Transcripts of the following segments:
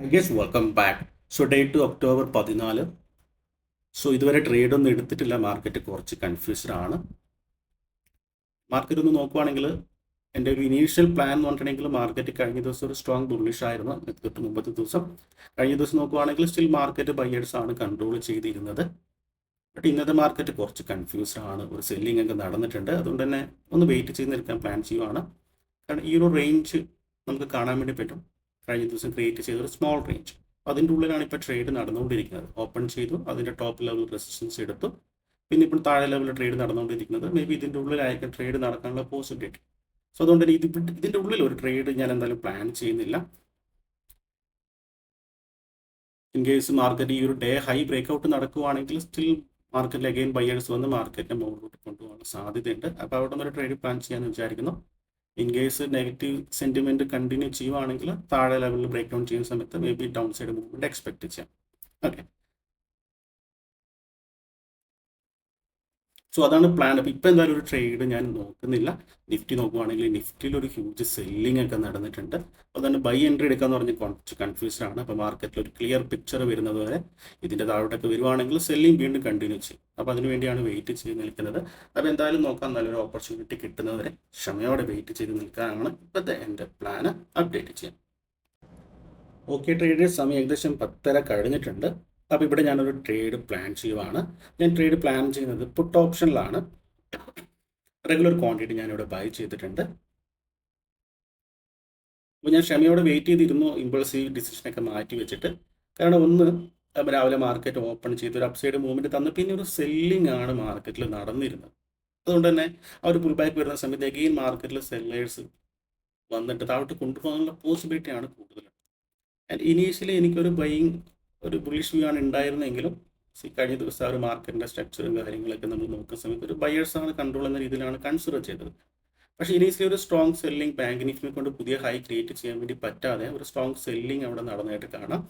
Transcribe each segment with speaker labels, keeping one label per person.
Speaker 1: I guess welcome back. So date October 14. So ഇതുവരെ trade ഒന്നും എടുത്തിട്ടില്ല. മാർക്കറ്റ് കുറച്ച് കൺഫ്യൂസ്ഡ് ആണ്. മാർക്കറ്റ് ഒന്ന് നോക്കുവാണെങ്കിൽ എൻ്റെ ഒരു ഇനീഷ്യൽ പ്ലാൻ എന്ന് പറഞ്ഞിട്ടുണ്ടെങ്കിൽ മാർക്കറ്റ് കഴിഞ്ഞ ദിവസം ഒരു സ്ട്രോങ് ബുള്ളിഷ് ആയിരുന്നു. തൊട്ട് മുമ്പത്തെ ദിവസം കഴിഞ്ഞ ദിവസം നോക്കുവാണെങ്കിൽ സ്റ്റിൽ മാർക്കറ്റ് ബയേഴ്സ് ആണ് കൺട്രോൾ ചെയ്തിരുന്നത്. ബട്ട് ഇന്നത്തെ മാർക്കറ്റ് കുറച്ച് കൺഫ്യൂസ്ഡ് ആണ്. ഒരു സെല്ലിംഗ് ഒക്കെ നടന്നിട്ടുണ്ട്. അതുകൊണ്ട് തന്നെ ഒന്ന് വെയിറ്റ് ചെയ്ത് നിൽക്കാൻ പ്ലാൻ ചെയ്യുവാണ്. കാരണം ഈ ഒരു റേഞ്ച് നമുക്ക് കാണാൻ വേണ്ടി പറ്റും. കഴിഞ്ഞ ദിവസം ക്രിയേറ്റ് ചെയ്ത ഒരു സ്മോൾ റേഞ്ച്, അതിൻ്റെ ഉള്ളിലാണ് ഇപ്പോൾ ട്രേഡ് നടന്നുകൊണ്ടിരിക്കുന്നത്. ഓപ്പൺ ചെയ്തു, അതിൻ്റെ ടോപ്പ് ലെവൽ റെസിസ്റ്റൻസ് എടുത്തു, പിന്നെ ഇപ്പോൾ താഴെ ലെവലിൽ ട്രേഡ് നടന്നുകൊണ്ടിരിക്കുന്നത്. മേ ബി ഇതിൻ്റെ ഉള്ളിലായിരിക്കും ട്രേഡ് നടക്കാനുള്ള പോസിബിലിറ്റി. സോ അതുകൊണ്ട് തന്നെ ഇതിൻ്റെ ഉള്ളിൽ ഒരു ട്രേഡ് ഞാൻ എന്തായാലും പ്ലാൻ ചെയ്യുന്നില്ല. ഇൻ കേസ് മാർക്കറ്റ് ഈ ഒരു ഡേ ഹൈ ബ്രേക്ക്ഔട്ട് നടക്കുവാണെങ്കിൽ സ്റ്റിൽ മാർക്കറ്റിൽ അഗെയിൻ ബയേഴ്സ് വന്ന് മാർക്കറ്റിനെ മുകളിലോട്ട് കൊണ്ടുപോകാൻ സാധ്യതയുണ്ട്. അപ്പോൾ അവിടെ നിന്നൊരു ട്രേഡ് പ്ലാൻ ചെയ്യാമെന്ന് വിചാരിക്കുന്നു. In case negative sentiment continue ചെയ്യുവാണെങ്കിൽ താഴെ ലെവലിൽ ബ്രേക്ക് ഡൗൺ ചെയ്യുന്ന സമയത്ത് may be down side movement expect ചെയ്യാം. ഓക്കെ, സോ അതാണ് പ്ലാൻ. അപ്പോൾ ഇപ്പോൾ എന്തായാലും ഒരു ട്രേഡ് ഞാൻ നോക്കുന്നില്ല. നിഫ്റ്റി നോക്കുവാണെങ്കിൽ നിഫ്റ്റിയിൽ ഒരു ഹ്യൂജ് സെല്ലിംഗ് ഒക്കെ നടന്നിട്ടുണ്ട്. അപ്പോൾ തന്നെ ബൈ എൻട്രി എടുക്കാന്ന് പറഞ്ഞ് കുറച്ച് കൺഫ്യൂസ്ഡ് ആണ്. അപ്പോൾ മാർക്കറ്റിൽ ഒരു ക്ലിയർ പിക്ചർ വരുന്നത് വരെ ഇതിൻ്റെ താഴോട്ടൊക്കെ വരുവാണെങ്കിൽ സെല്ലിംഗ് വീണ്ടും കണ്ടിന്യൂ ചെയ്യും. അപ്പോൾ അതിന് വേണ്ടിയാണ് വെയിറ്റ് ചെയ്ത് നിൽക്കുന്നത്. അപ്പോൾ എന്തായാലും നോക്കാം, നല്ലൊരു ഓപ്പർച്യൂണിറ്റി കിട്ടുന്നവരെ ക്ഷമയോടെ വെയിറ്റ് ചെയ്ത് നിൽക്കാനാണ് ഇപ്പോഴത്തെ എൻ്റെ പ്ലാന്. അപ്ഡേറ്റ് ചെയ്യാം. ഓക്കെ ട്രേഡേഴ്സ്, സമയം ഏകദേശം 10:30 കഴിഞ്ഞിട്ടുണ്ട്. അപ്പോൾ ഇവിടെ ഞാനൊരു ട്രേഡ് പ്ലാൻ ചെയ്യുവാണ്. ഞാൻ ട്രേഡ് പ്ലാൻ ചെയ്യുന്നത് പുട്ട് ഓപ്ഷനിലാണ്. റെഗുലർ ക്വാണ്ടിറ്റി ഞാനിവിടെ ബൈ ചെയ്തിട്ടുണ്ട്. അപ്പോൾ ഞാൻ ക്ഷമയോടെ വെയിറ്റ് ചെയ്തിരുന്നു, ഇമ്പൾസീവ് ഡിസിഷനൊക്കെ മാറ്റി വെച്ചിട്ട്. കാരണം ഒന്ന്, രാവിലെ മാർക്കറ്റ് ഓപ്പൺ ചെയ്ത് ഒരു അപ്സൈഡ് മൂവ്മെൻറ്റ് തന്നു, പിന്നെ ഒരു സെല്ലിംഗ് ആണ് മാർക്കറ്റിൽ നടന്നിരുന്നത്. അതുകൊണ്ട് തന്നെ ആ ഒരു പുൾ ബാക്ക് വരുന്ന സമയത്ത് അഗെയിൻ മാർക്കറ്റിൽ സെല്ലേഴ്സ് വന്നിട്ട് താഴോട്ട് കൊണ്ടുപോകാനുള്ള പോസിബിലിറ്റിയാണ് കൂടുതൽ. ആൻഡ് ഇനീഷ്യലി എനിക്കൊരു ബൈയിങ് ഒരു ബുള്ളിഷ് വ്യൂ ആണ് ഉണ്ടായിരുന്നെങ്കിലും കഴിഞ്ഞ ദിവസം ആ ഒരു മാർക്കറ്റിൻ്റെ സ്ട്രക്ചറും കാര്യങ്ങളൊക്കെ നമ്മൾ നോക്കുന്ന സമയത്ത് ഒരു ബയേഴ്സാണ് കൺട്രോൾ എന്ന രീതിയിലാണ് കൺസിഡർ ചെയ്തത്. പക്ഷേ ഇനീഷ്യലി ഒരു സ്ട്രോങ് സെല്ലിംഗ് ബാങ്ക് നിഫ്റ്റിനെ കൊണ്ട് പുതിയ ഹൈ ക്രിയേറ്റ് ചെയ്യാൻ വേണ്ടി പറ്റാതെ ഒരു സ്ട്രോങ് സെല്ലിംഗ് അവിടെ നടന്നതായിട്ട് കാണാം.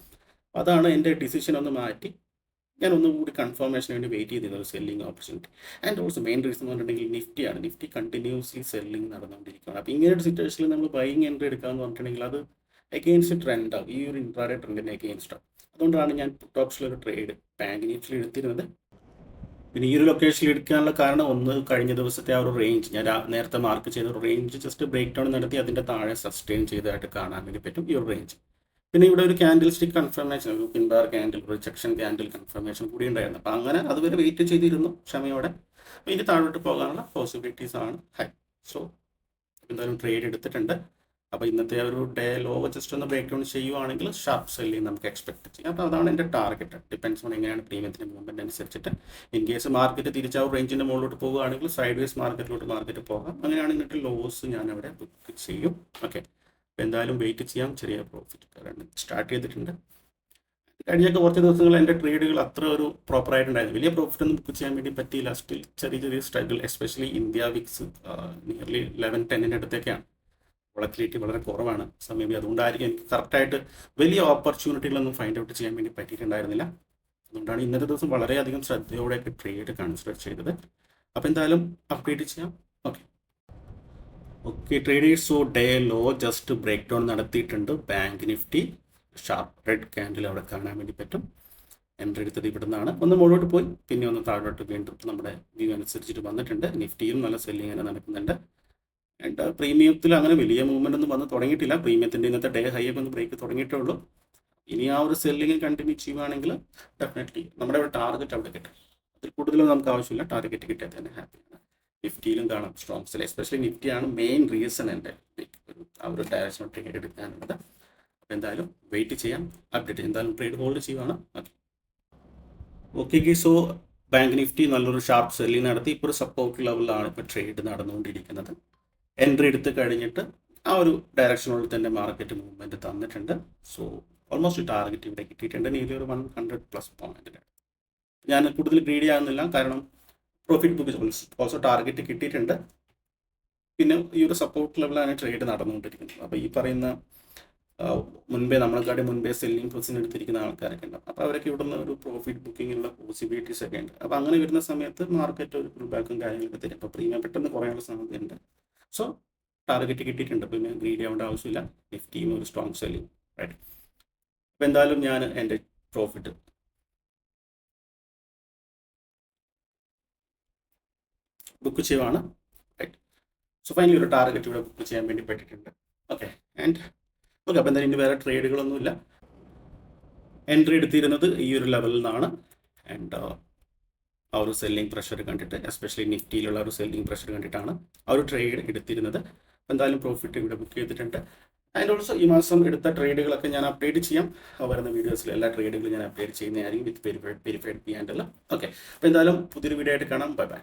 Speaker 1: അതാണ് എൻ്റെ ഡിസിഷൻ ഒന്ന് മാറ്റി ഞാൻ ഒന്നുകൂടി കൺഫർമേഷന് വേണ്ടി വെയിറ്റ് ചെയ്തിരുന്ന ഒരു selling opportunity. And also main reason എന്ന് പറഞ്ഞിട്ടുണ്ടെങ്കിൽ നിഫ്റ്റിയാണ്. നിഫ്റ്റി കണ്ടിന്യൂസ്ലി സെല്ലിംഗ് നടന്നുകൊണ്ടിരിക്കുകയാണ്. അപ്പോൾ ഇങ്ങനെ ഒരു സിറ്റുവേഷനിൽ നമ്മൾ ബൈയിങ് എൻട്രി എടുക്കാമെന്ന് പറഞ്ഞിട്ടുണ്ടെങ്കിൽ അത് എഗെയിൻസ്റ്റ് ട്രെൻഡ് ആവും, ഈ ഒരു ഇൻട്രാഡേ ട്രെൻഡിന് എഗെയിൻസ്റ്റ് ആവും. അതുകൊണ്ടാണ് ഞാൻ പുട്ട് ഓപ്ഷനിലൊരു ട്രേഡ് ബാങ്ക് നിഫ്റ്റിയിൽ എടുത്തിരുന്നത്. പിന്നെ ഈ ഒരു ലൊക്കേഷനിൽ എടുക്കാനുള്ള കാരണം ഒന്ന്, കഴിഞ്ഞ ദിവസത്തെ ആ ഒരു റേഞ്ച് ഞാൻ നേരത്തെ മാർക്ക് ചെയ്ത ഒരു റേഞ്ച് ജസ്റ്റ് ബ്രേക്ക് ഡൗൺ നടത്തി അതിൻ്റെ താഴെ സസ്റ്റെയിൻ ചെയ്തതായിട്ട് കാണാൻ വേണ്ടി പറ്റും ഈ ഒരു റേഞ്ച്. പിന്നെ ഇവിടെ ഒരു ക്യാൻഡിൽ സ്റ്റിക്ക് കൺഫർമേഷൻ, ഒരു pin bar candle, rejection candle confirmation കൂടി ഉണ്ടായിരുന്നു. അപ്പോൾ അങ്ങനെ അതുവരെ വെയിറ്റ് ചെയ്തിരുന്നു ക്ഷമയോടെ. അപ്പോൾ ഇനി താഴോട്ട് പോകാനുള്ള പോസിബിലിറ്റീസ് ആണ് ഹൈ. സോ എന്തായാലും ട്രേഡ് എടുത്തിട്ടുണ്ട്. അപ്പോൾ ഇന്നത്തെ ഒരു ഡേ ലോ ജസ്റ്റ് ഒന്ന് ബ്രേക്ക് ഡൗൺ ചെയ്യുവാണെങ്കിൽ ഷാർപ്പ് സെല്ലിങ് നമുക്ക് എക്സ്പെക്ട് ചെയ്യാം. അപ്പോൾ അതാണ് എൻ്റെ ടാർഗറ്റ്. ഡിപ്പെൻസ് ഓൺ എങ്ങനെയാണ് പ്രീമിയത്തിൻ്റെ മൂവ്മെൻറ്റ് അനുസരിച്ചിട്ട്. ഇൻ കേസ് മാർക്കറ്റ് തിരിച്ചാൽ റേഞ്ചിൻ്റെ മുകളിലോട്ട് പോകുകയാണെങ്കിൽ സൈഡ് വേസ് മാർക്കറ്റിലോട്ട് മാർക്കറ്റ് പോകാം. അങ്ങനെയാണ് എന്നിട്ട് ലോസ് ഞാൻ അവിടെ ബുക്ക് ചെയ്യും. ഓക്കെ, അപ്പോൾ എന്തായാലും വെയിറ്റ് ചെയ്യാം. ചെറിയ പ്രോഫിറ്റ് സ്റ്റാർട്ട് ചെയ്തിട്ടുണ്ട്. കഴിഞ്ഞൊക്കെ കുറച്ച് ദിവസങ്ങൾ എൻ്റെ ട്രേഡുകൾ അത്ര ഒരു പ്രോപ്പറായിട്ടുണ്ടായിരുന്നു. വലിയ പ്രോഫിറ്റ് ഒന്നും ബുക്ക് ചെയ്യാൻ വേണ്ടി പറ്റിയില്ല. സ്റ്റിൽ ചെറിയ ചെറിയ struggle, especially India VIX nearly 11-10 അടുത്തൊക്കെയാണ്. വോളറ്റിലിറ്റി വളരെ കുറവാണ്. മേ ബി അതുകൊണ്ടായിരിക്കും എനിക്ക് കറക്റ്റായിട്ട് വലിയ ഓപ്പർച്യൂണിറ്റികളൊന്നും ഫൈൻഡ് ഔട്ട് ചെയ്യാൻ വേണ്ടി പറ്റിയിട്ടുണ്ടായിരുന്നില്ല. അതുകൊണ്ടാണ് ഇന്നത്തെ ദിവസം വളരെയധികം ശ്രദ്ധയോടെയൊക്കെ ട്രേഡ് കൺസിഡർ ചെയ്തത്. അപ്പോൾ എന്തായാലും അപ്ഡേറ്റ് ചെയ്യാം. Okay traders, so day low just break down നടത്തിയിട്ടുണ്ട്. Bank Nifty sharp red candle അവിടെ കാണാൻ വേണ്ടി പറ്റും. എൻട്രി എടുത്തത് ഇവിടെ നിന്നാണ്. ഒന്ന് മുകളിലോട്ട് പോയി പിന്നെ ഒന്ന് താഴോട്ട് വീണ്ടും നമ്മുടെ വ്യൂ അനുസരിച്ചിട്ട് വന്നിട്ടുണ്ട്. നിഫ്റ്റിയും നല്ല സെല്ലിങ് തന്നെ നടക്കുന്നുണ്ട്. ആൻഡ് പ്രീമിയത്തിൽ അങ്ങനെ വലിയ മൂവ്മെൻ്റ് ഒന്നും വന്ന് തുടങ്ങിയിട്ടില്ല. പ്രീമിയത്തിൻ്റെ ഇന്നത്തെ ഡേ ഹൈ ഒക്കെ ഒന്ന് ബ്രേക്ക് തുടങ്ങിയിട്ടേ ഉള്ളൂ. ഇനി ആ ഒരു സെല്ലിങ് കണ്ടിന്യൂ ചെയ്യുകയാണെങ്കിൽ ഡെഫിനറ്റ്ലി നമ്മുടെ ഒരു ടാർഗറ്റ് അവിടെ കിട്ടും. അതിൽ കൂടുതലൊന്നും നമുക്ക് ആവശ്യമില്ല. ടാർഗറ്റ് കിട്ടിയാൽ തന്നെ ഹാപ്പിയാണ്. നിഫ്റ്റിയിലും കാണാം സ്ട്രോങ് സെൽ, എസ്പെഷ്യലി നിഫ്റ്റിയാണ് മെയിൻ റീസൺ എൻ്റെ ആ ഒരു ഡയറക്ഷനോട്ടേക്ക് എടുക്കാനുള്ളത്. അപ്പോൾ എന്തായാലും വെയിറ്റ് ചെയ്യാം. അപ്ഡേറ്റ് എന്തായാലും ട്രേഡ് ഹോൾഡ് ചെയ്യുവാണ്. ഓക്കെ സോ ബാങ്ക് നിഫ്റ്റി നല്ലൊരു ഷാർപ്പ് സെല്ലിങ് നടത്തി. ഇപ്പോൾ ഒരു സപ്പോർട്ട് ലെവലിലാണ് ഇപ്പോൾ ട്രേഡ് നടന്നുകൊണ്ടിരിക്കുന്നത്. എൻട്രി എടുത്ത് കഴിഞ്ഞിട്ട് ആ ഒരു ഡയറക്ഷനുള്ളിൽ തന്നെ മാർക്കറ്റ് മൂവ്മെൻറ്റ് തന്നിട്ടുണ്ട്. സോ ഓൾമോസ്റ്റ് ടാർഗറ്റ് ഇവിടെ കിട്ടിയിട്ടുണ്ട്. നീതി ഒരു 100+ പോയിന്റ്. ഞാൻ കൂടുതൽ ഗ്രീഡി ആകുന്നില്ല, കാരണം പ്രോഫിറ്റ് ബുക്ക് ഓൾസോ ടാർഗറ്റ് കിട്ടിയിട്ടുണ്ട്. പിന്നെ ഈ ഒരു സപ്പോർട്ട് ലെവലാണ് ട്രേഡ് നടന്നുകൊണ്ടിരിക്കുന്നത്. അപ്പോൾ ഈ പറയുന്ന മുൻപേ നമ്മളെക്കാട്ടി മുൻപേ സെല്ലിംഗ് പൊസിഷൻ എടുത്തിരിക്കുന്ന ആൾക്കാരൊക്കെ ഉണ്ടാവും. അപ്പോൾ അവരൊക്കെ ഇവിടുന്ന് ഒരു പ്രോഫിറ്റ് ബുക്കിങ്ങിനുള്ള പോസിബിലിറ്റീസ് ഒക്കെ ഉണ്ട്. അപ്പോൾ അങ്ങനെ വരുന്ന സമയത്ത് മാർക്കറ്റ് ഒരു പുൾ ബാക്കും കാര്യങ്ങളൊക്കെ തരും. അപ്പോൾ പ്രീമിയം പെട്ടെന്ന് കുറയാനുള്ള സാധ്യതയുണ്ട്. സോ ടാർഗറ്റ് കിട്ടിയിട്ടുണ്ട്. പിന്നെ ഗ്രീഡി ആവേണ്ട ആവശ്യമില്ല. നിഫ്റ്റിയും ഒരു സ്ട്രോങ് സെല്ലിംഗ് റൈറ്റ്. അപ്പോൾ എന്തായാലും ഞാൻ എൻ്റെ പ്രോഫിറ്റ് ബുക്ക് ചെയ്യുവാണ്. റൈറ്റ്. സോ ഫൈനലി ഒരു ടാർഗറ്റ് ഇവിടെ ബുക്ക് ചെയ്യാൻ വേണ്ടി പറ്റിയിട്ടുണ്ട്. ഓക്കെ. ആൻഡ് ഓക്കെ, അപ്പോൾ എന്തായാലും ഇനി വേറെ ട്രേഡുകളൊന്നുമില്ല. എൻട്രി എടുത്തിരുന്നത് ഈ ഒരു ലെവലിൽ നിന്നാണ്. ആൻഡ് ആ ഒരു സെല്ലിംഗ് പ്രഷർ കണ്ടിട്ട്, എസ്പെഷ്യലി നിഫ്റ്റിയിലുള്ള ഒരു സെല്ലിംഗ് പ്രഷർ കണ്ടിട്ടാണ് ആ ഒരു ട്രേഡ് എടുത്തിരുന്നത്. എന്തായാലും പ്രോഫിറ്റ് ഇവിടെ ബുക്ക് ചെയ്തിട്ടുണ്ട്. ആൻഡ് ഓൾസോ ഈ മാസം എടുത്ത ട്രേഡുകളൊക്കെ ഞാൻ അപ്ഡേറ്റ് ചെയ്യാം. വരുന്ന വീഡിയോസിൽ എല്ലാ ട്രേഡുകളും ഞാൻ അപ്ഡേറ്റ് ചെയ്യുന്നതായിരിക്കും വിത്ത് വെരിഫൈഡ് പി ആൻഡ് എല്ലാം. ഓക്കെ. അപ്പോൾ എന്തായാലും പുതിയൊരു വീഡിയോ ആയിട്ട് കാണാം. Bye bye.